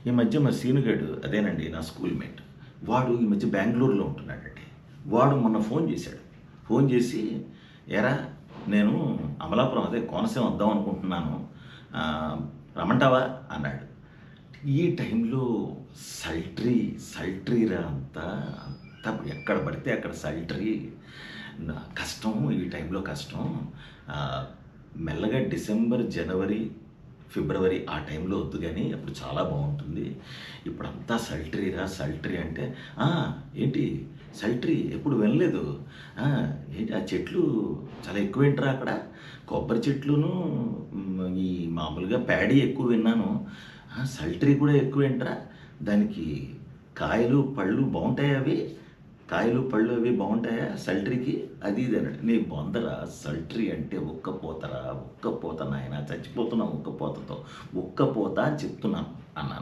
ఈ మధ్య మా సీనుగాడు అదేనండి నా స్కూల్ మేట్. వాడు ఈ మధ్య బెంగుళూరులో ఉంటున్నాడండి. వాడు మొన్న ఫోన్ చేశాడు. ఫోన్ చేసి, "ఏరా నేను అమలాపురం అదే కోనసీమ వద్దాం అనుకుంటున్నాను. రమ్మంటావా?" అన్నాడు. ఈ టైంలో సల్ట్రీరా అంతా. అంతా ఎక్కడ పడితే అక్కడ సల్ట్రీ. కష్టం, ఈ టైంలో కష్టం. మెల్లగా డిసెంబర్, జనవరి, ఫిబ్రవరి ఆ టైంలో వద్దు కానీ అప్పుడు చాలా బాగుంటుంది. ఇప్పుడంతా సల్ట్రీ అంటే, ఏంటి సల్ట్రీ ఎప్పుడు వినలేదు. ఏంటి ఆ చెట్లు చాలా ఎక్కువేంట్రా అక్కడ, కొబ్బరి చెట్లును ఈ మామూలుగా ప్యాడీ ఎక్కువ విన్నాను. సల్ట్రీ కూడా ఎక్కువేంట్రా, దానికి కాయలు పళ్ళు బాగుంటాయి, అవి కాయలు పళ్ళు అవి బాగుంటాయా సల్ట్రీకి, అది ఇది అన్నాడు. నీ బొందరా, సల్ట్రీ అంటే ఉక్కపోతరా, ఉక్కపోత నాయన, చచ్చిపోతున్నావు ఉక్కపోతతో, ఉక్కపోత అని చెప్తున్నాను అన్నాను.